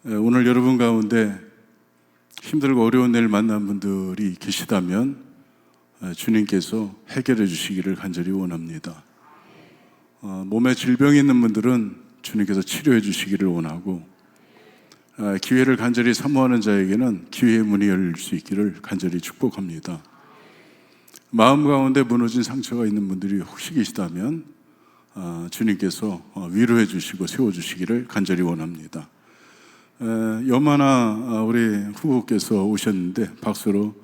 오늘 여러분 가운데 힘들고 어려운 일 만난 분들이 계시다면 주님께서 해결해 주시기를 간절히 원합니다. 몸에 질병이 있는 분들은 주님께서 치료해 주시기를 원하고, 기회를 간절히 사모하는 자에게는 기회의 문이 열릴 수 있기를 간절히 축복합니다. 마음 가운데 무너진 상처가 있는 분들이 혹시 계시다면 주님께서 위로해 주시고 세워주시기를 간절히 원합니다. 여마나 우리 후보께서 오셨는데 박수로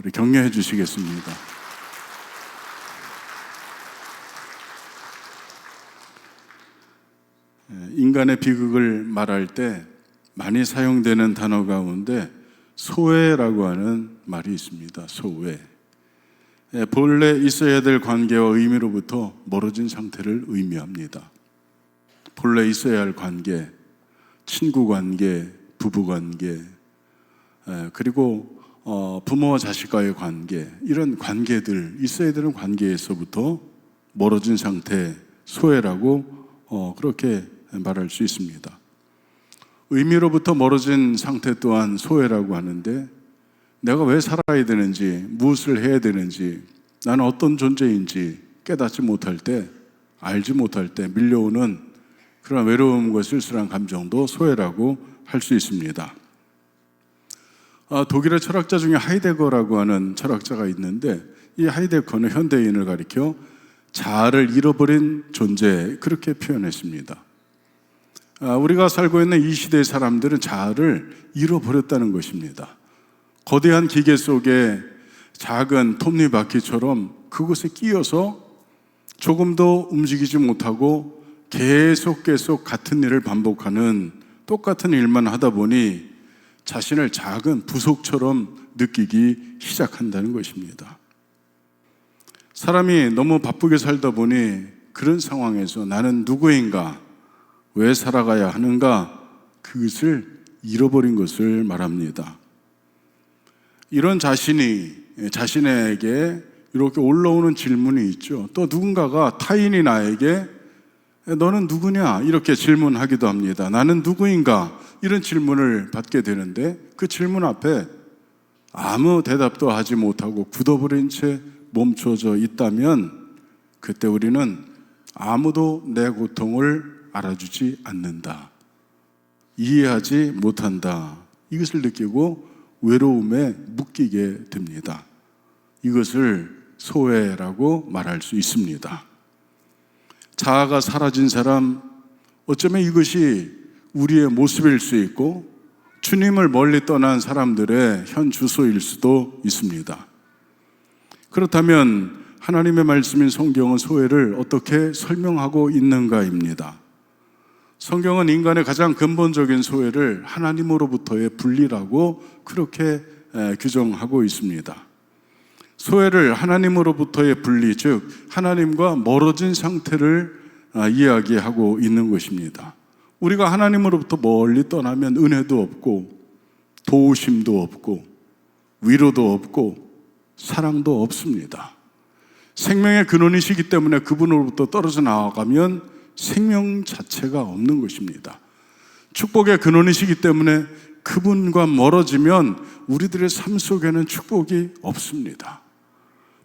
우리 격려해 주시겠습니다. 인간의 비극을 말할 때 많이 사용되는 단어 가운데 소외라고 하는 말이 있습니다. 소외. 본래 있어야 될 관계와 의미로부터 멀어진 상태를 의미합니다. 본래 있어야 할 관계, 친구 관계, 부부 관계, 그리고 부모와 자식과의 관계, 이런 관계들, 있어야 되는 관계에서부터 멀어진 상태, 소외라고 그렇게 말할 수 있습니다. 의미로부터 멀어진 상태 또한 소외라고 하는데, 내가 왜 살아야 되는지, 무엇을 해야 되는지, 나는 어떤 존재인지 깨닫지 못할 때, 알지 못할 때 밀려오는 그런 외로움과 쓸쓸한 감정도 소외라고 할 수 있습니다. 독일의 철학자 중에 하이데거라고 하는 철학자가 있는데, 이 하이데거는 현대인을 가리켜 자아를 잃어버린 존재, 그렇게 표현했습니다. 우리가 살고 있는 이 시대의 사람들은 자아를 잃어버렸다는 것입니다. 거대한 기계 속에 작은 톱니바퀴처럼 그곳에 끼어서 조금 더 움직이지 못하고 계속 같은 일을 반복하는, 똑같은 일만 하다 보니 자신을 작은 부속처럼 느끼기 시작한다는 것입니다. 사람이 너무 바쁘게 살다 보니 그런 상황에서 나는 누구인가, 왜 살아가야 하는가, 그것을 잃어버린 것을 말합니다. 이런 자신에게 이렇게 올라오는 질문이 있죠. 또 누군가가, 타인이 나에게 너는 누구냐? 이렇게 질문하기도 합니다. 나는 누구인가? 이런 질문을 받게 되는데, 그 질문 앞에 아무 대답도 하지 못하고 굳어버린 채 멈춰져 있다면, 그때 우리는 아무도 내 고통을 알아주지 않는다, 이해하지 못한다, 이것을 느끼고 외로움에 묶이게 됩니다. 이것을 소외라고 말할 수 있습니다. 자아가 사라진 사람, 어쩌면 이것이 우리의 모습일 수 있고 주님을 멀리 떠난 사람들의 현 주소일 수도 있습니다. 그렇다면 하나님의 말씀인 성경은 소외를 어떻게 설명하고 있는가입니다. 성경은 인간의 가장 근본적인 소외를 하나님으로부터의 분리라고 그렇게 규정하고 있습니다. 소외를 하나님으로부터의 분리, 즉 하나님과 멀어진 상태를 이야기하고 있는 것입니다. 우리가 하나님으로부터 멀리 떠나면 은혜도 없고 도우심도 없고 위로도 없고 사랑도 없습니다. 생명의 근원이시기 때문에 그분으로부터 떨어져 나아가면 생명 자체가 없는 것입니다. 축복의 근원이시기 때문에 그분과 멀어지면 우리들의 삶 속에는 축복이 없습니다.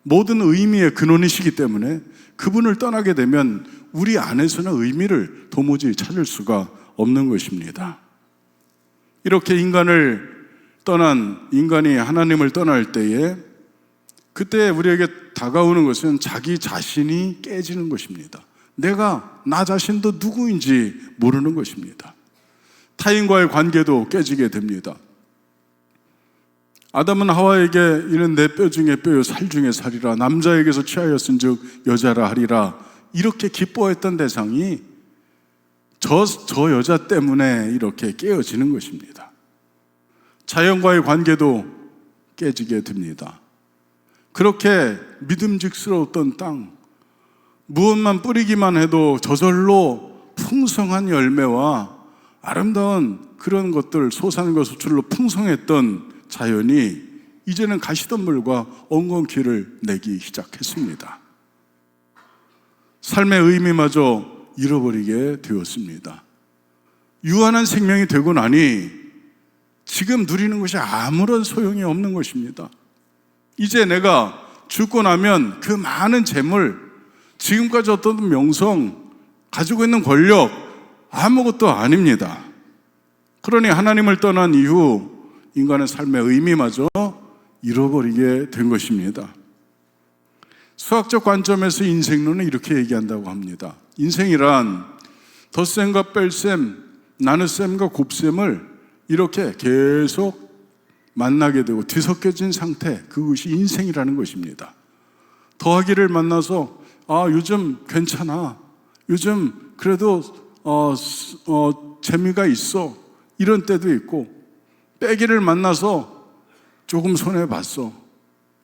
모든 의미의 근원이시기 때문에 그분을 떠나게 되면 우리 안에서는 의미를 도무지 찾을 수가 없는 것입니다. 이렇게 인간이 하나님을 떠날 때에, 그때 우리에게 다가오는 것은 자기 자신이 깨지는 것입니다. 내가 나 자신도 누구인지 모르는 것입니다. 타인과의 관계도 깨지게 됩니다. 아담은 하와에게 이는 내 뼈 중에 뼈요 살 중에 살이라, 남자에게서 취하였은즉 여자라 하리라, 이렇게 기뻐했던 대상이 저 여자 때문에 이렇게 깨어지는 것입니다. 자연과의 관계도 깨지게 됩니다. 그렇게 믿음직스러웠던 땅, 무엇만 뿌리기만 해도 저절로 풍성한 열매와 아름다운 그런 것들, 소산과 수출로 풍성했던 자연이 이제는 가시덤불과 엉겅퀴를 내기 시작했습니다. 삶의 의미마저 잃어버리게 되었습니다. 유한한 생명이 되고 나니 지금 누리는 것이 아무런 소용이 없는 것입니다. 이제 내가 죽고 나면 그 많은 재물, 지금까지 어떤 명성, 가지고 있는 권력 아무것도 아닙니다. 그러니 하나님을 떠난 이후 인간의 삶의 의미마저 잃어버리게 된 것입니다. 수학적 관점에서 인생론은 이렇게 얘기한다고 합니다. 인생이란 덧셈과 뺄셈, 나눗셈과 곱셈을 이렇게 계속 만나게 되고 뒤섞여진 상태, 그것이 인생이라는 것입니다. 더하기를 만나서 요즘 괜찮아, 요즘 그래도 재미가 있어, 이런 때도 있고, 빼기를 만나서 조금 손해봤어,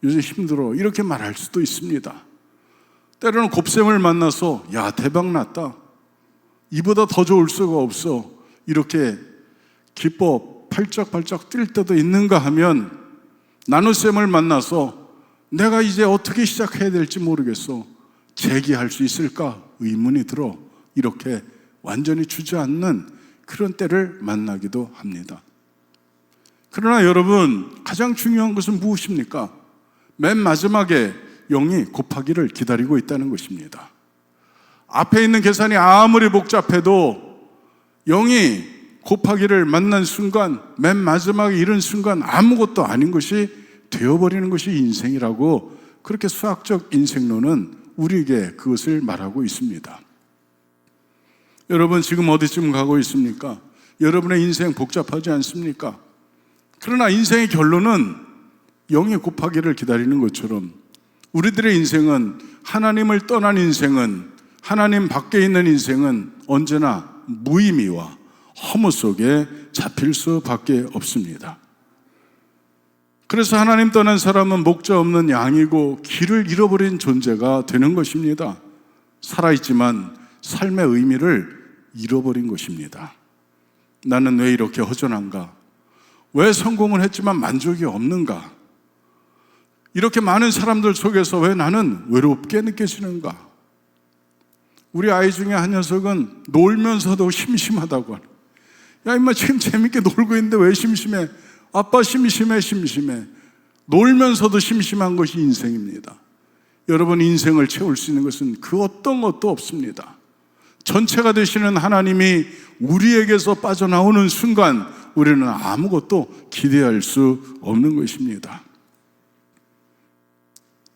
요즘 힘들어, 이렇게 말할 수도 있습니다. 때로는 곱셈을 만나서 야, 대박났다, 이보다 더 좋을 수가 없어, 이렇게 기뻐 팔짝팔짝 뛸 때도 있는가 하면, 나눗셈을 만나서 내가 이제 어떻게 시작해야 될지 모르겠어, 재기할 수 있을까 의문이 들어, 이렇게 완전히 주저앉는 그런 때를 만나기도 합니다. 그러나 여러분, 가장 중요한 것은 무엇입니까? 맨 마지막에 0이 곱하기를 기다리고 있다는 것입니다. 앞에 있는 계산이 아무리 복잡해도 0이 곱하기를 만난 순간, 맨 마지막에 이른 순간 아무것도 아닌 것이 되어버리는 것이 인생이라고, 그렇게 수학적 인생론은 우리에게 그것을 말하고 있습니다. 여러분, 지금 어디쯤 가고 있습니까? 여러분의 인생 복잡하지 않습니까? 그러나 인생의 결론은 0이 곱하기를 기다리는 것처럼 우리들의 인생은, 하나님을 떠난 인생은, 하나님 밖에 있는 인생은 언제나 무의미와 허무 속에 잡힐 수밖에 없습니다. 그래서 하나님 떠난 사람은 목자 없는 양이고 길을 잃어버린 존재가 되는 것입니다. 살아있지만 삶의 의미를 잃어버린 것입니다. 나는 왜 이렇게 허전한가? 왜 성공을 했지만 만족이 없는가? 이렇게 많은 사람들 속에서 왜 나는 외롭게 느껴지는가? 우리 아이 중에 한 녀석은 놀면서도 심심하다고 하는, 야 임마, 지금 재밌게 놀고 있는데 왜 심심해? 아빠 심심해. 놀면서도 심심한 것이 인생입니다. 여러분, 인생을 채울 수 있는 것은 그 어떤 것도 없습니다. 전체가 되시는 하나님이 우리에게서 빠져나오는 순간 우리는 아무것도 기대할 수 없는 것입니다.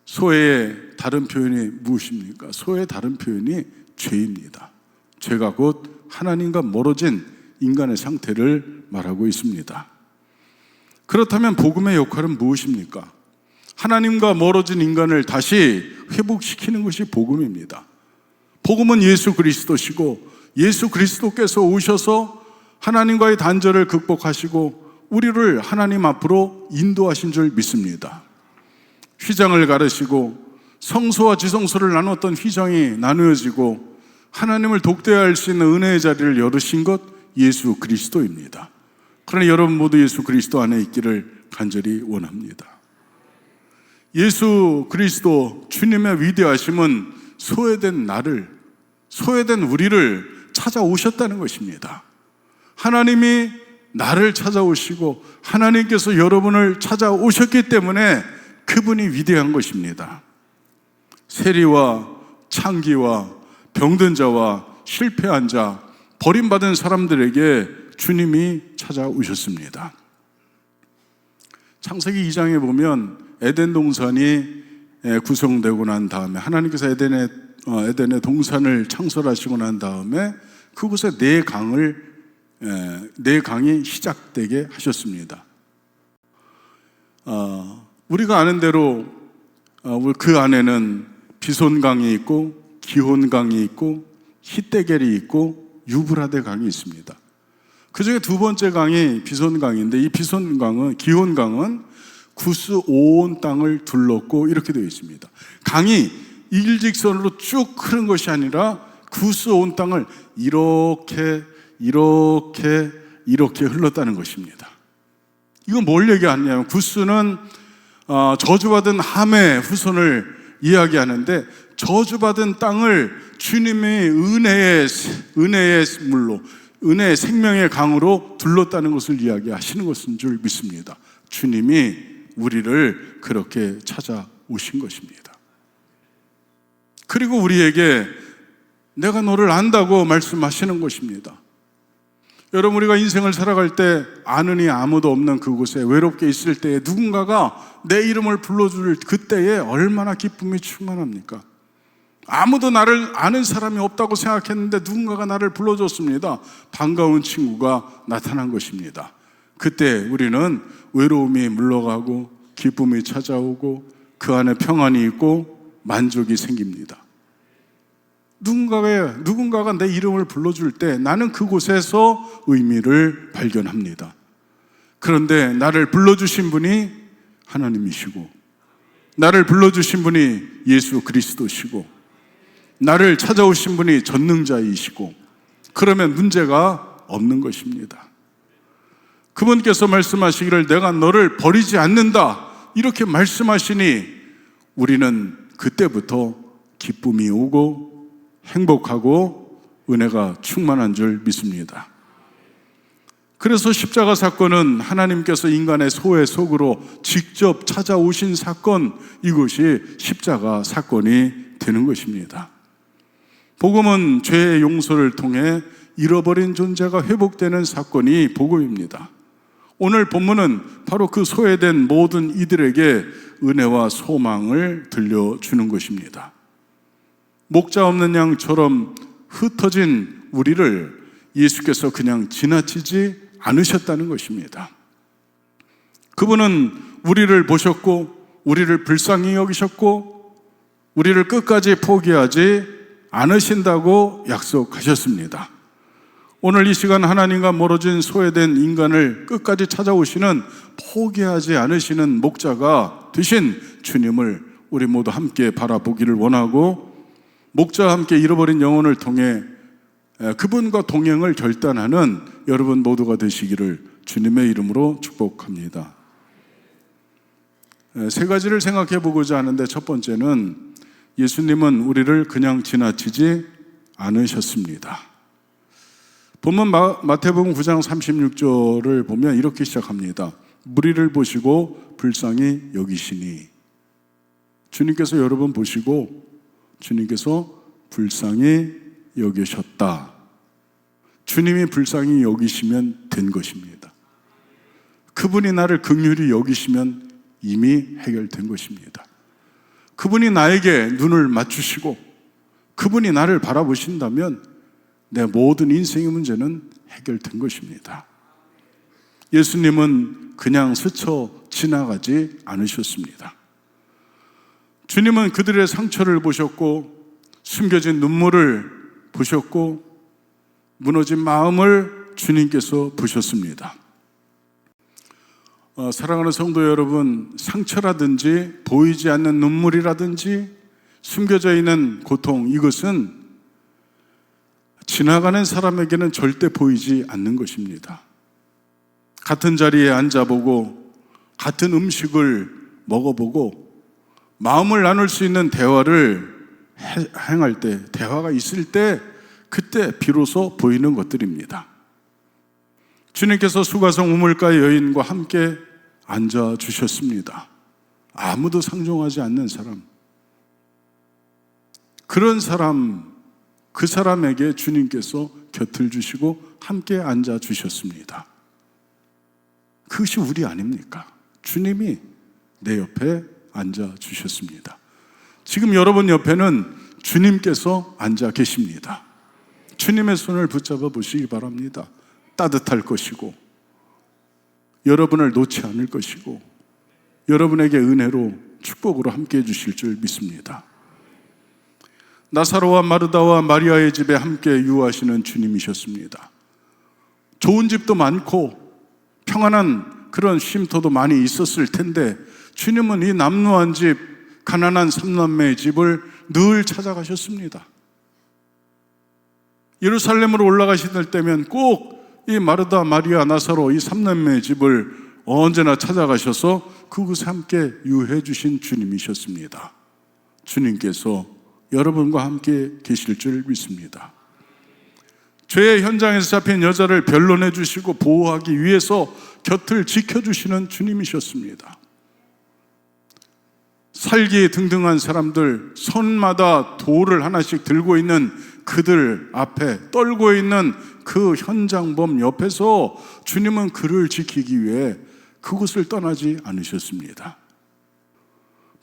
소외의 다른 표현이 무엇입니까? 소외의 다른 표현이 죄입니다. 죄가 곧 하나님과 멀어진 인간의 상태를 말하고 있습니다. 그렇다면 복음의 역할은 무엇입니까? 하나님과 멀어진 인간을 다시 회복시키는 것이 복음입니다. 복음은 예수 그리스도시고, 예수 그리스도께서 오셔서 하나님과의 단절을 극복하시고 우리를 하나님 앞으로 인도하신 줄 믿습니다. 휘장을 가르시고 성소와 지성소를 나눴던 휘장이 나누어지고 하나님을 독대할 수 있는 은혜의 자리를 열으신 것, 예수 그리스도입니다. 그러나 여러분 모두 예수 그리스도 안에 있기를 간절히 원합니다. 예수 그리스도 주님의 위대하심은 소외된 나를, 소외된 우리를 찾아오셨다는 것입니다. 하나님이 나를 찾아오시고 하나님께서 여러분을 찾아오셨기 때문에 그분이 위대한 것입니다. 세리와 창기와 병든 자와 실패한 자, 버림받은 사람들에게 주님이 찾아오셨습니다. 창세기 2장에 보면 에덴 동산이 구성되고 난 다음에, 하나님께서 에덴의 동산을 창설하시고 난 다음에 그곳에 네 강이 시작되게 하셨습니다. 우리가 아는 대로 그 안에는 비손강이 있고 기혼강이 있고 히데겔이 있고 유브라데 강이 있습니다. 그 중에 두 번째 강이 비손강인데, 이 비손강은, 기혼강은 구스 온 땅을 둘렀고 이렇게 되어 있습니다. 강이 일직선으로 쭉 흐른 것이 아니라 구스 온 땅을 이렇게 흘렀다는 것입니다. 이건 뭘 얘기하냐면, 구스는 저주받은 함의 후손을 이야기하는데, 저주받은 땅을 주님의 은혜의 물로, 은혜 생명의 강으로 둘렀다는 것을 이야기하시는 것인 줄 믿습니다. 주님이 우리를 그렇게 찾아오신 것입니다. 그리고 우리에게 내가 너를 안다고 말씀하시는 것입니다. 여러분, 우리가 인생을 살아갈 때 아는 이 아무도 없는 그곳에 외롭게 있을 때에 누군가가 내 이름을 불러줄 그때에 얼마나 기쁨이 충만합니까? 아무도 나를 아는 사람이 없다고 생각했는데 누군가가 나를 불러줬습니다. 반가운 친구가 나타난 것입니다. 그때 우리는 외로움이 물러가고 기쁨이 찾아오고 그 안에 평안이 있고 만족이 생깁니다. 누군가가 내 이름을 불러줄 때 나는 그곳에서 의미를 발견합니다. 그런데 나를 불러주신 분이 하나님이시고, 나를 불러주신 분이 예수 그리스도시고, 나를 찾아오신 분이 전능자이시고, 그러면 문제가 없는 것입니다. 그분께서 말씀하시기를 내가 너를 버리지 않는다 이렇게 말씀하시니 우리는 그때부터 기쁨이 오고 행복하고 은혜가 충만한 줄 믿습니다. 그래서 십자가 사건은 하나님께서 인간의 소외 속으로 직접 찾아오신 사건, 이것이 십자가 사건이 되는 것입니다. 복음은 죄의 용서를 통해 잃어버린 존재가 회복되는 사건이 복음입니다. 오늘 본문은 바로 그 소외된 모든 이들에게 은혜와 소망을 들려주는 것입니다. 목자 없는 양처럼 흩어진 우리를 예수께서 그냥 지나치지 않으셨다는 것입니다. 그분은 우리를 보셨고 우리를 불쌍히 여기셨고 우리를 끝까지 포기하지 않으신다고 약속하셨습니다. 오늘 이 시간 하나님과 멀어진 소외된 인간을 끝까지 찾아오시는, 포기하지 않으시는 목자가 되신 주님을 우리 모두 함께 바라보기를 원하고, 목자와 함께 잃어버린 영혼을 통해 그분과 동행을 결단하는 여러분 모두가 되시기를 주님의 이름으로 축복합니다. 세 가지를 생각해 보고자 하는데, 첫 번째는 예수님은 우리를 그냥 지나치지 않으셨습니다. 본문 마태복음 9장 36절을 보면 이렇게 시작합니다. 무리를 보시고 불쌍히 여기시니. 주님께서 여러분 보시고 주님께서 불쌍히 여기셨다. 주님이 불쌍히 여기시면 된 것입니다. 그분이 나를 긍휼히 여기시면 이미 해결된 것입니다. 그분이 나에게 눈을 맞추시고 그분이 나를 바라보신다면 내 모든 인생의 문제는 해결된 것입니다. 예수님은 그냥 스쳐 지나가지 않으셨습니다. 주님은 그들의 상처를 보셨고 숨겨진 눈물을 보셨고 무너진 마음을 주님께서 보셨습니다. 사랑하는 성도 여러분, 상처라든지 보이지 않는 눈물이라든지 숨겨져 있는 고통, 이것은 지나가는 사람에게는 절대 보이지 않는 것입니다. 같은 자리에 앉아보고 같은 음식을 먹어보고 마음을 나눌 수 있는 대화를 행할 때, 대화가 있을 때, 그때 비로소 보이는 것들입니다. 주님께서 수가성 우물가의 여인과 함께 앉아주셨습니다. 아무도 상종하지 않는 사람, 그런 사람, 그 사람에게 주님께서 곁을 주시고 함께 앉아주셨습니다. 그것이 우리 아닙니까? 주님이 내 옆에 앉아주셨습니다. 지금 여러분 옆에는 주님께서 앉아 계십니다. 주님의 손을 붙잡아 보시기 바랍니다. 따뜻할 것이고 여러분을 놓지 않을 것이고 여러분에게 은혜로 축복으로 함께 해주실 줄 믿습니다. 나사로와 마르다와 마리아의 집에 함께 유하시는 주님이셨습니다. 좋은 집도 많고 평안한 그런 쉼터도 많이 있었을 텐데 주님은 이 남루한 집, 가난한 삼남매의 집을 늘 찾아가셨습니다. 예루살렘으로 올라가실 때면 꼭 이 마르다, 마리아, 나사로 이 삼남매의 집을 언제나 찾아가셔서 그곳에 함께 유해 주신 주님이셨습니다. 주님께서 여러분과 함께 계실 줄 믿습니다. 죄의 현장에서 잡힌 여자를 변론해 주시고 보호하기 위해서 곁을 지켜주시는 주님이셨습니다. 살기 등등한 사람들, 손마다 돌을 하나씩 들고 있는 그들 앞에 떨고 있는 그 현장범 옆에서 주님은 그를 지키기 위해 그곳을 떠나지 않으셨습니다.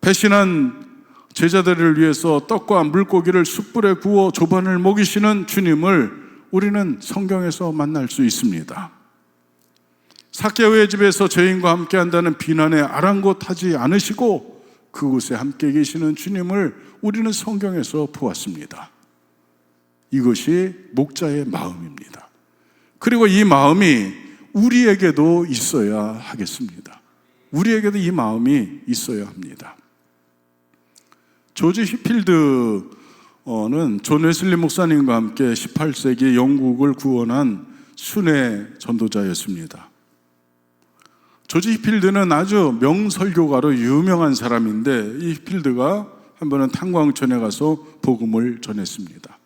배신한 제자들을 위해서 떡과 물고기를 숯불에 구워 조반을 먹이시는 주님을 우리는 성경에서 만날 수 있습니다. 삭개오의 집에서 죄인과 함께 한다는 비난에 아랑곳하지 않으시고 그곳에 함께 계시는 주님을 우리는 성경에서 보았습니다. 이것이 목자의 마음입니다. 그리고 이 마음이 우리에게도 있어야 하겠습니다. 우리에게도 이 마음이 있어야 합니다. 조지 휘필드는 존 웨슬리 목사님과 함께 18세기 영국을 구원한 순회 전도자였습니다. 조지 휘필드는 아주 명설교가로 유명한 사람인데 이 휘필드가 한 번은 탄광촌에 가서 복음을 전했습니다.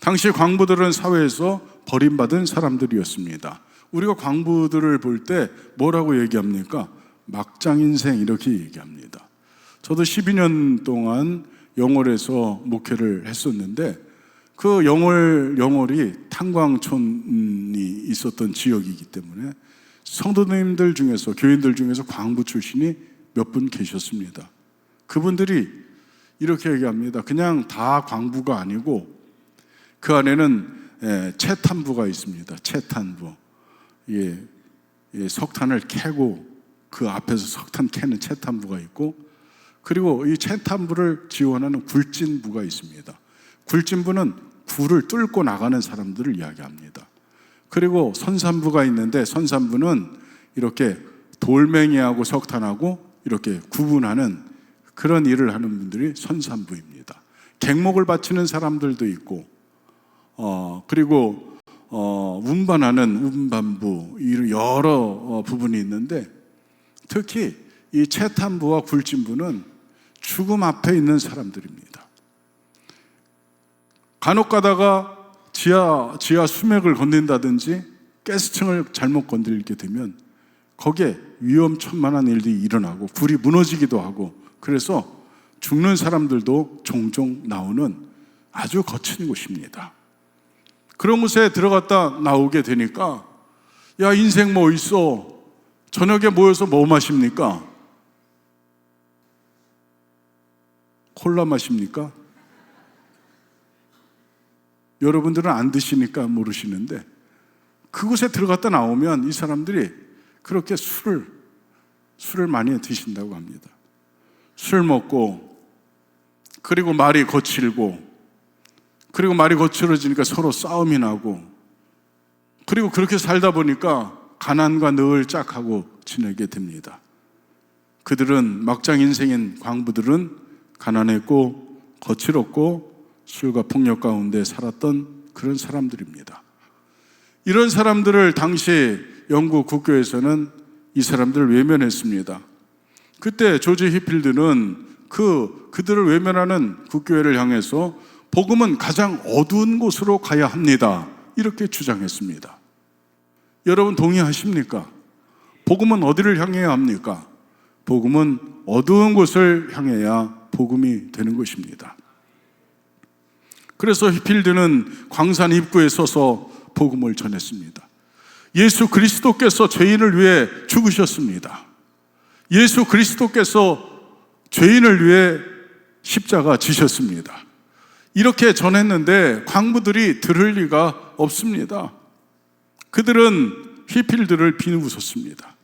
당시 광부들은 사회에서 버림받은 사람들이었습니다. 우리가 광부들을 볼 때 뭐라고 얘기합니까? 막장인생 이렇게 얘기합니다. 저도 12년 동안 영월에서 목회를 했었는데 그 영월이 탄광촌이 있었던 지역이기 때문에 성도님들 중에서, 교인들 중에서 광부 출신이 몇 분 계셨습니다. 그분들이 이렇게 얘기합니다. 그냥 다 광부가 아니고 그 안에는 채탄부가 있습니다. 채탄부. 석탄을 캐고 그 앞에서 석탄 캐는 채탄부가 있고, 그리고 이 채탄부를 지원하는 굴진부가 있습니다. 굴진부는 굴을 뚫고 나가는 사람들을 이야기합니다. 그리고 선산부가 있는데 선산부는 이렇게 돌멩이하고 석탄하고 이렇게 구분하는 그런 일을 하는 분들이 선산부입니다. 갱목을 바치는 사람들도 있고, 그리고 운반하는 운반부, 이런 여러 부분이 있는데 특히 이 채탄부와 굴진부는 죽음 앞에 있는 사람들입니다. 간혹 가다가 지하 수맥을 건넨다든지 가스층을 잘못 건들게 되면 거기에 위험천만한 일들이 일어나고 굴이 무너지기도 하고, 그래서 죽는 사람들도 종종 나오는 아주 거친 곳입니다. 그런 곳에 들어갔다 나오게 되니까 야, 인생 뭐 있어? 저녁에 모여서 뭐 마십니까? 콜라 마십니까? 여러분들은 안 드시니까 모르시는데 그곳에 들어갔다 나오면 이 사람들이 그렇게 술을 많이 드신다고 합니다. 술 먹고, 그리고 말이 거칠고, 그리고 말이 거칠어지니까 서로 싸움이 나고, 그리고 그렇게 살다 보니까 가난과 늘 짝하고 지내게 됩니다. 그들은 막장 인생인 광부들은 가난했고 거칠었고 술과 폭력 가운데 살았던 그런 사람들입니다. 이런 사람들을 당시 영국 국교에서는 이 사람들을 외면했습니다. 그때 조지 휘필드는 그들을 외면하는 국교회를 향해서 복음은 가장 어두운 곳으로 가야 합니다, 이렇게 주장했습니다. 여러분 동의하십니까? 복음은 어디를 향해야 합니까? 복음은 어두운 곳을 향해야 복음이 되는 것입니다. 그래서 휘필드는 광산 입구에 서서 복음을 전했습니다. 예수 그리스도께서 죄인을 위해 죽으셨습니다. 예수 그리스도께서 죄인을 위해 십자가 지셨습니다. 이렇게 전했는데 광부들이 들을 리가 없습니다. 그들은 휘필드를 비웃었습니다.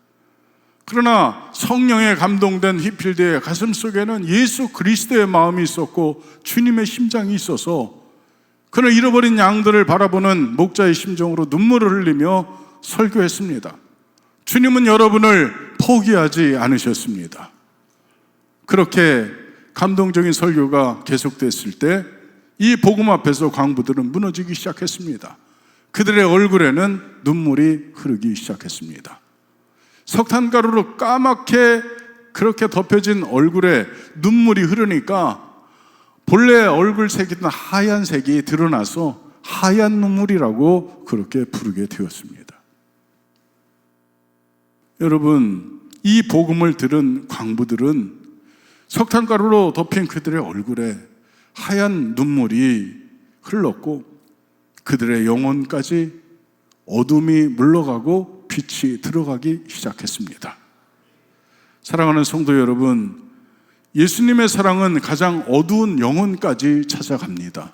그러나 성령에 감동된 휘필드의 가슴 속에는 예수 그리스도의 마음이 있었고 주님의 심장이 있어서 그는 잃어버린 양들을 바라보는 목자의 심정으로 눈물을 흘리며 설교했습니다. 주님은 여러분을 포기하지 않으셨습니다. 그렇게 감동적인 설교가 계속됐을 때 이 복음 앞에서 광부들은 무너지기 시작했습니다. 그들의 얼굴에는 눈물이 흐르기 시작했습니다. 석탄가루로 까맣게 그렇게 덮여진 얼굴에 눈물이 흐르니까 본래 얼굴색이던 하얀색이 드러나서 하얀 눈물이라고 그렇게 부르게 되었습니다. 여러분, 이 복음을 들은 광부들은 석탄가루로 덮인 그들의 얼굴에 하얀 눈물이 흘렀고 그들의 영혼까지 어둠이 물러가고 빛이 들어가기 시작했습니다. 사랑하는 성도 여러분, 예수님의 사랑은 가장 어두운 영혼까지 찾아갑니다.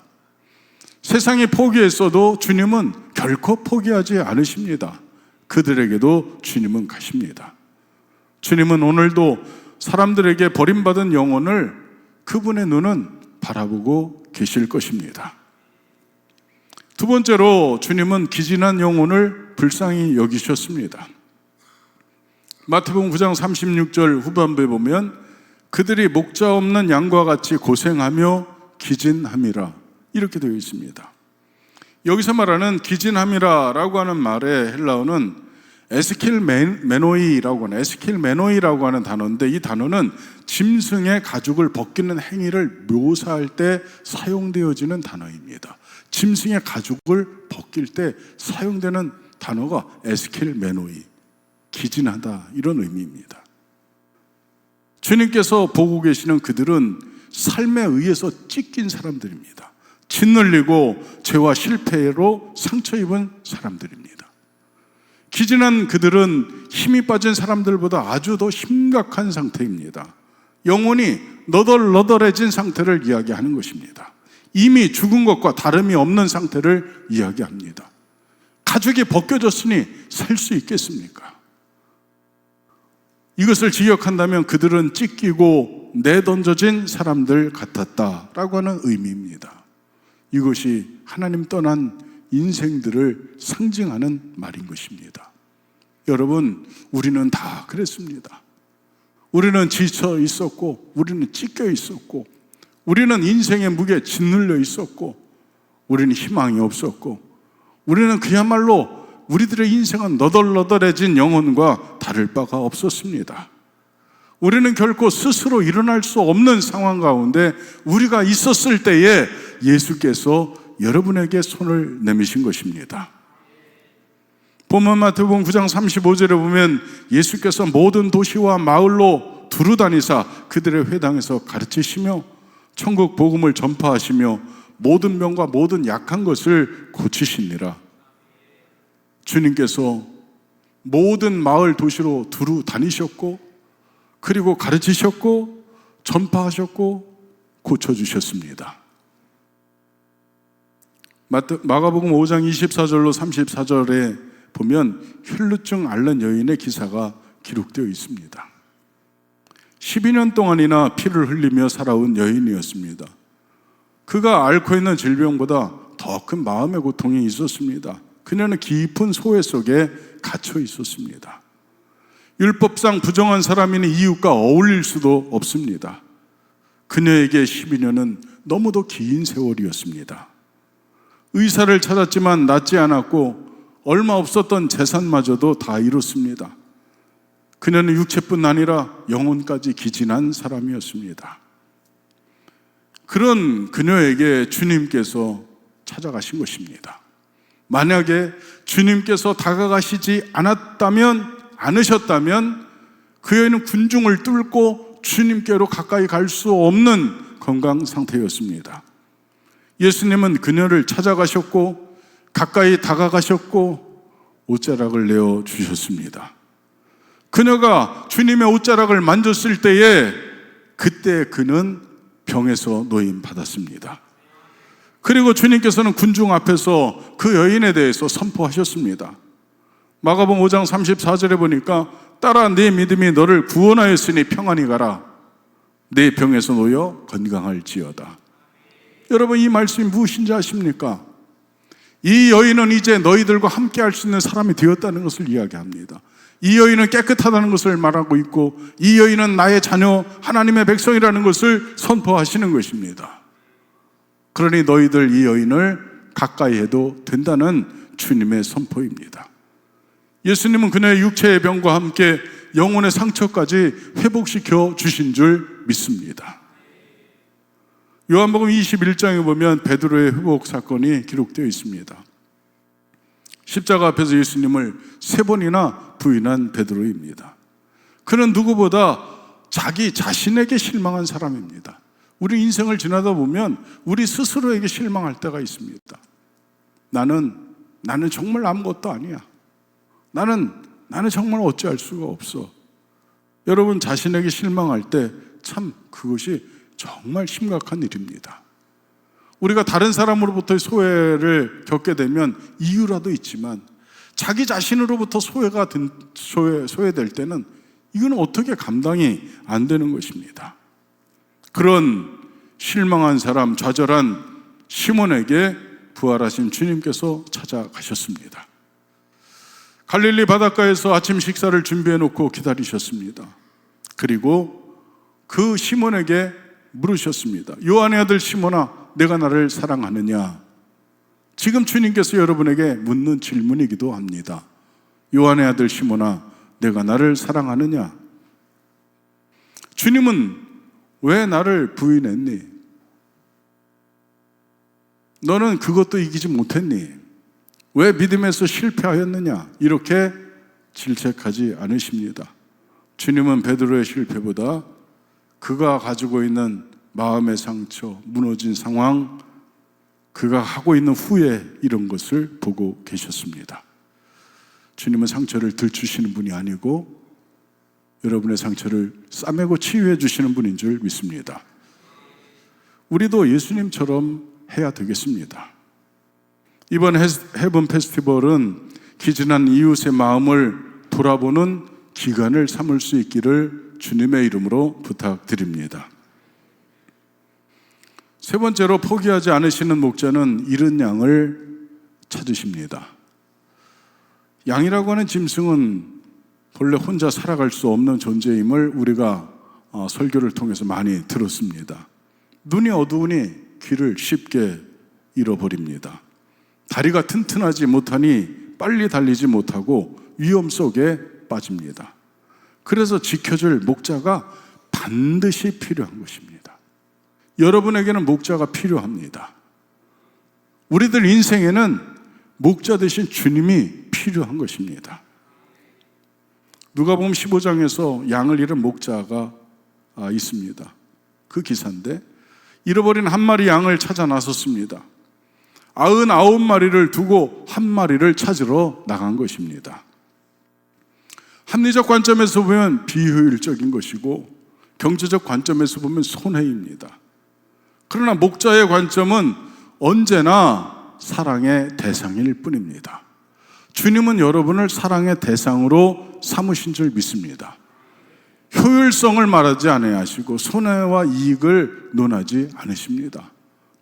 세상이 포기했어도 주님은 결코 포기하지 않으십니다. 그들에게도 주님은 가십니다. 주님은 오늘도 사람들에게 버림받은 영혼을 그분의 눈은 바라보고 계실 것입니다. 두 번째로 주님은 기진한 영혼을 불쌍히 여기셨습니다. 마태복음 9장 36절 후반부에 보면 그들이 목자 없는 양과 같이 고생하며 기진함이라 이렇게 되어 있습니다. 여기서 말하는 기진함이라고 하는 말의 헬라어는 에스킬메노이라고 하는 단어인데, 이 단어는 짐승의 가죽을 벗기는 행위를 묘사할 때 사용되어지는 단어입니다. 짐승의 가죽을 벗길 때 사용되는 단어가 에스킬메노이, 기진하다, 이런 의미입니다. 주님께서 보고 계시는 그들은 삶에 의해서 찢긴 사람들입니다. 짓눌리고 죄와 실패로 상처 입은 사람들입니다. 기진한 그들은 힘이 빠진 사람들보다 아주 더 심각한 상태입니다. 영혼이 너덜너덜해진 상태를 이야기하는 것입니다. 이미 죽은 것과 다름이 없는 상태를 이야기합니다. 가죽이 벗겨졌으니 살 수 있겠습니까? 이것을 지역한다면 그들은 찢기고 내던져진 사람들 같았다라고 하는 의미입니다. 이것이 하나님 떠난 인생들을 상징하는 말인 것입니다. 여러분, 우리는 다 그랬습니다. 우리는 지쳐 있었고, 우리는 찢겨 있었고, 우리는 인생의 무게에 짓눌려 있었고, 우리는 희망이 없었고, 우리는 그야말로 우리들의 인생은 너덜너덜해진 영혼과 다를 바가 없었습니다. 우리는 결코 스스로 일어날 수 없는 상황 가운데 우리가 있었을 때에 예수께서 여러분에게 손을 내미신 것입니다. 본문 마태복음 9장 35절에 보면 예수께서 모든 도시와 마을로 두루 다니사 그들의 회당에서 가르치시며 천국 복음을 전파하시며 모든 병과 모든 약한 것을 고치시니라. 주님께서 모든 마을 도시로 두루 다니셨고, 그리고 가르치셨고, 전파하셨고, 고쳐주셨습니다. 마가복음 5장 24절로 34절에 보면 혈루증 앓는 여인의 기사가 기록되어 있습니다. 12년 동안이나 피를 흘리며 살아온 여인이었습니다. 그가 앓고 있는 질병보다 더 큰 마음의 고통이 있었습니다. 그녀는 깊은 소외 속에 갇혀 있었습니다. 율법상 부정한 사람이니 이웃과 어울릴 수도 없습니다. 그녀에게 12년은 너무도 긴 세월이었습니다. 의사를 찾았지만 낫지 않았고 얼마 없었던 재산마저도 다 잃었습니다. 그녀는 육체뿐 아니라 영혼까지 기진한 사람이었습니다. 그런 그녀에게 주님께서 찾아가신 것입니다. 만약에 주님께서 다가가시지 않으셨다면 그 여인은 군중을 뚫고 주님께로 가까이 갈 수 없는 건강 상태였습니다. 예수님은 그녀를 찾아가셨고 가까이 다가가셨고 옷자락을 내어주셨습니다. 그녀가 주님의 옷자락을 만졌을 때에 그때 그는 병에서 노임받았습니다. 그리고 주님께서는 군중 앞에서 그 여인에 대해서 선포하셨습니다. 마가복음 5장 34절에 보니까 딸아, 네 믿음이 너를 구원하였으니 평안히 가라. 내 병에서 놓여 건강할지어다. 여러분, 이 말씀이 무엇인지 아십니까? 이 여인은 이제 너희들과 함께 할 수 있는 사람이 되었다는 것을 이야기합니다. 이 여인은 깨끗하다는 것을 말하고 있고, 이 여인은 나의 자녀, 하나님의 백성이라는 것을 선포하시는 것입니다. 그러니 너희들 이 여인을 가까이 해도 된다는 주님의 선포입니다. 예수님은 그녀의 육체의 병과 함께 영혼의 상처까지 회복시켜 주신 줄 믿습니다. 요한복음 21장에 보면 베드로의 회복 사건이 기록되어 있습니다. 십자가 앞에서 예수님을 3번이나 부인한 베드로입니다. 그는 누구보다 자기 자신에게 실망한 사람입니다. 우리 인생을 지나다 보면 우리 스스로에게 실망할 때가 있습니다. 나는 정말 아무것도 아니야. 나는 정말 어찌할 수가 없어. 여러분, 자신에게 실망할 때 참 그것이 정말 심각한 일입니다. 우리가 다른 사람으로부터의 소외를 겪게 되면 이유라도 있지만 자기 자신으로부터 소외될 때는 이건 어떻게 감당이 안 되는 것입니다. 그런 실망한 사람, 좌절한 시몬에게 부활하신 주님께서 찾아가셨습니다. 갈릴리 바닷가에서 아침 식사를 준비해 놓고 기다리셨습니다. 그리고 그 시몬에게 물으셨습니다. 요한의 아들 시몬아, 내가 나를 사랑하느냐? 지금 주님께서 여러분에게 묻는 질문이기도 합니다. 요한의 아들 시몬아, 내가 나를 사랑하느냐? 주님은 왜 나를 부인했니? 너는 그것도 이기지 못했니? 왜 믿음에서 실패하였느냐? 이렇게 질책하지 않으십니다. 주님은 베드로의 실패보다 그가 가지고 있는 마음의 상처, 무너진 상황, 그가 하고 있는 후회, 이런 것을 보고 계셨습니다. 주님은 상처를 들추시는 분이 아니고 여러분의 상처를 싸매고 치유해 주시는 분인 줄 믿습니다. 우리도 예수님처럼 해야 되겠습니다. 이번 헤븐 페스티벌은 기진한 이웃의 마음을 돌아보는 기간을 삼을 수 있기를 주님의 이름으로 부탁드립니다. 세 번째로, 포기하지 않으시는 목자는 잃은 양을 찾으십니다. 양이라고 하는 짐승은 본래 혼자 살아갈 수 없는 존재임을 우리가 설교를 통해서 많이 들었습니다. 눈이 어두우니 귀를 쉽게 잃어버립니다. 다리가 튼튼하지 못하니 빨리 달리지 못하고 위험 속에 빠집니다. 그래서 지켜줄 목자가 반드시 필요한 것입니다. 여러분에게는 목자가 필요합니다. 우리들 인생에는 목자 대신 주님이 필요한 것입니다. 누가복음 15장에서 양을 잃은 목자가 있습니다. 그 기사인데, 잃어버린 한 마리 양을 찾아 나섰습니다. 99마리를 두고 한 마리를 찾으러 나간 것입니다. 합리적 관점에서 보면 비효율적인 것이고 경제적 관점에서 보면 손해입니다. 그러나 목자의 관점은 언제나 사랑의 대상일 뿐입니다. 주님은 여러분을 사랑의 대상으로 삼으신 줄 믿습니다. 효율성을 말하지 않으시고 손해와 이익을 논하지 않으십니다.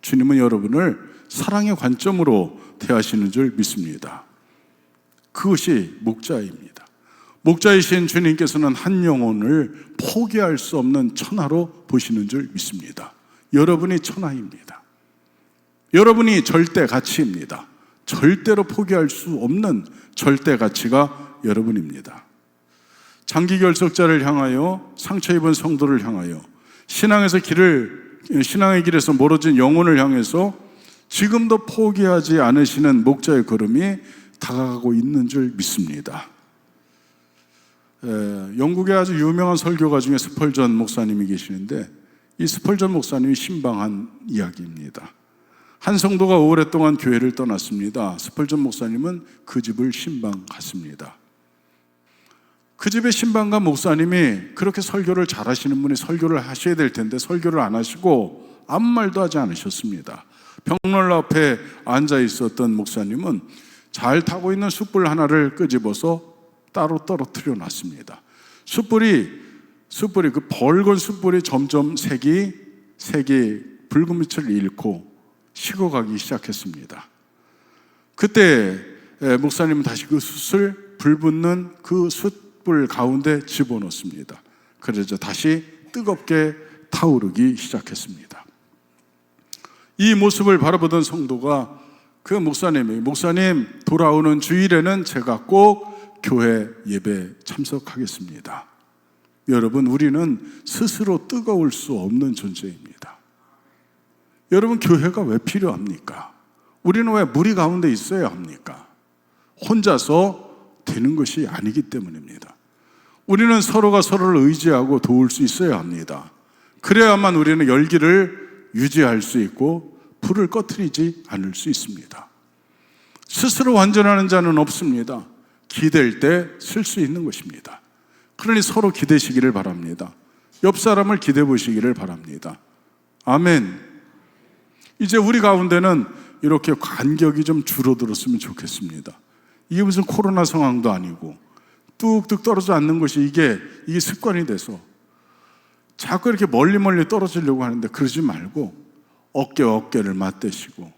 주님은 여러분을 사랑의 관점으로 대하시는 줄 믿습니다. 그것이 목자입니다. 목자이신 주님께서는 한 영혼을 포기할 수 없는 천하로 보시는 줄 믿습니다. 여러분이 천하입니다. 여러분이 절대 가치입니다. 절대로 포기할 수 없는 절대 가치가 여러분입니다. 장기 결석자를 향하여, 상처 입은 성도를 향하여, 신앙의 길에서 멀어진 영혼을 향해서 지금도 포기하지 않으시는 목자의 걸음이 다가가고 있는 줄 믿습니다. 영국의 아주 유명한 설교가 중에 스펄전 목사님이 계시는데, 이 스펄전 목사님이 신방한 이야기입니다. 한 성도가 오랫동안 교회를 떠났습니다. 스펄전 목사님은 그 집을 신방 갔습니다. 그 집의 신방간 목사님이 그렇게 설교를 잘하시는 분이 설교를 하셔야 될 텐데 설교를 안 하시고 아무 말도 하지 않으셨습니다. 벽난로 앞에 앉아 있었던 목사님은 잘 타고 있는 숯불 하나를 끄집어서 따로 떨어뜨려 놨습니다. 숯불이 그 벌건 숯불이 점점 색이 붉은 빛을 잃고 식어가기 시작했습니다. 그때 목사님은 다시 그 숯을 불붙는 그 숯불 가운데 집어넣습니다. 그래서 다시 뜨겁게 타오르기 시작했습니다. 이 모습을 바라보던 성도가 그 목사님 돌아오는 주일에는 제가 꼭 교회 예배 참석하겠습니다. 여러분, 우리는 스스로 뜨거울 수 없는 존재입니다. 여러분, 교회가 왜 필요합니까? 우리는 왜 무리 가운데 있어야 합니까? 혼자서 되는 것이 아니기 때문입니다. 우리는 서로가 서로를 의지하고 도울 수 있어야 합니다. 그래야만 우리는 열기를 유지할 수 있고 불을 꺼트리지 않을 수 있습니다. 스스로 완전하는 자는 없습니다. 기댈 때 쓸 수 있는 것입니다. 그러니 서로 기대시기를 바랍니다. 옆 사람을 기대 보시기를 바랍니다. 아멘. 이제 우리 가운데는 이렇게 간격이 좀 줄어들었으면 좋겠습니다. 이게 무슨 코로나 상황도 아니고 뚝뚝 떨어져 앉는 것이 이게 습관이 돼서 자꾸 이렇게 멀리 떨어지려고 하는데 그러지 말고 어깨를 맞대시고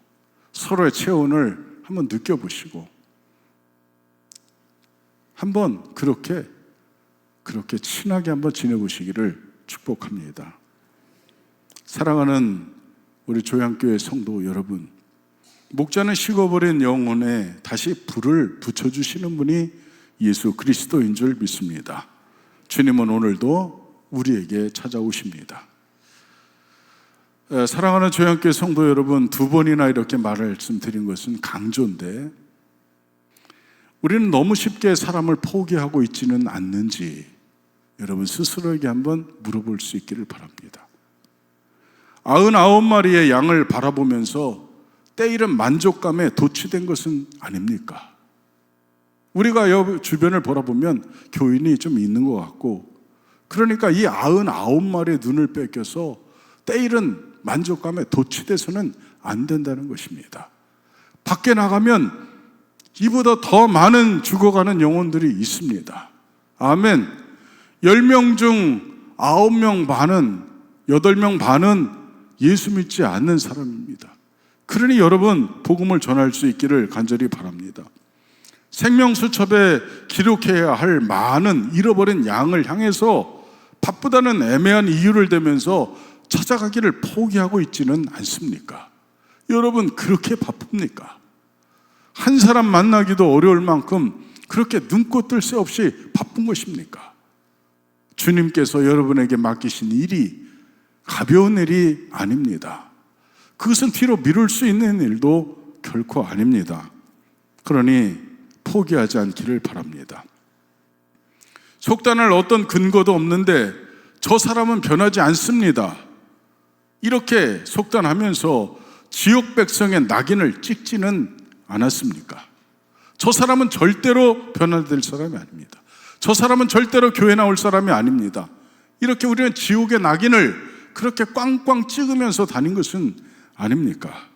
서로의 체온을 한번 느껴보시고 한번 그렇게 친하게 한번 지내보시기를 축복합니다. 사랑하는 우리 조양교회 성도 여러분, 목자는 식어버린 영혼에 다시 불을 붙여주시는 분이 예수 그리스도인 줄 믿습니다. 주님은 오늘도 우리에게 찾아오십니다. 사랑하는 조양교회 성도 여러분, 두 번이나 이렇게 말씀드린 것은 강조인데 우리는 너무 쉽게 사람을 포기하고 있지는 않는지 여러분 스스로에게 한번 물어볼 수 있기를 바랍니다. 99마리의 양을 바라보면서 때이른 만족감에 도취된 것은 아닙니까? 우리가 주변을 바라보면 교인이 좀 있는 것 같고, 그러니까 이 99마리의 눈을 뺏겨서 때이른 만족감에 도취돼서는 안 된다는 것입니다. 밖에 나가면 이보다 더 많은 죽어가는 영혼들이 있습니다. 아멘. 10명 중 9명 반은, 8명 반은 예수 믿지 않는 사람입니다. 그러니 여러분, 복음을 전할 수 있기를 간절히 바랍니다. 생명수첩에 기록해야 할 많은 잃어버린 양을 향해서 바쁘다는 애매한 이유를 대면서 찾아가기를 포기하고 있지는 않습니까? 여러분, 그렇게 바쁩니까? 한 사람 만나기도 어려울 만큼 그렇게 눈꽃 뜰 새 없이 바쁜 것입니까? 주님께서 여러분에게 맡기신 일이 가벼운 일이 아닙니다. 그것은 뒤로 미룰 수 있는 일도 결코 아닙니다. 그러니 포기하지 않기를 바랍니다. 속단할 어떤 근거도 없는데 저 사람은 변하지 않습니다. 이렇게 속단하면서 지역 백성의 낙인을 찍지는 않았습니까? 저 사람은 절대로 변화될 사람이 아닙니다. 저 사람은 절대로 교회 나올 사람이 아닙니다. 이렇게 우리는 지옥의 낙인을 그렇게 꽝꽝 찍으면서 다닌 것은 아닙니까?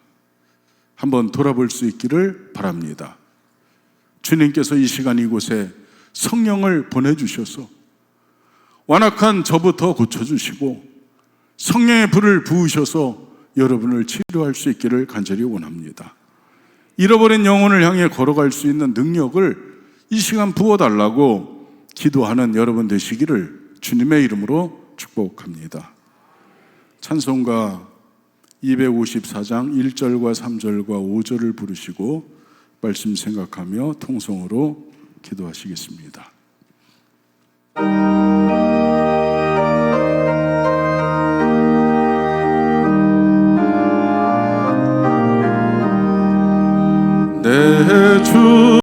한번 돌아볼 수 있기를 바랍니다. 주님께서 이 시간 이곳에 성령을 보내주셔서 완악한 저부터 고쳐주시고 성령의 불을 부으셔서 여러분을 치료할 수 있기를 간절히 원합니다. 잃어버린 영혼을 향해 걸어갈 수 있는 능력을 이 시간 부어달라고 기도하는 여러분 되시기를 주님의 이름으로 축복합니다. 찬송가 254장 1절과 3절과 5절을 부르시고 말씀 생각하며 통성으로 기도하시겠습니다.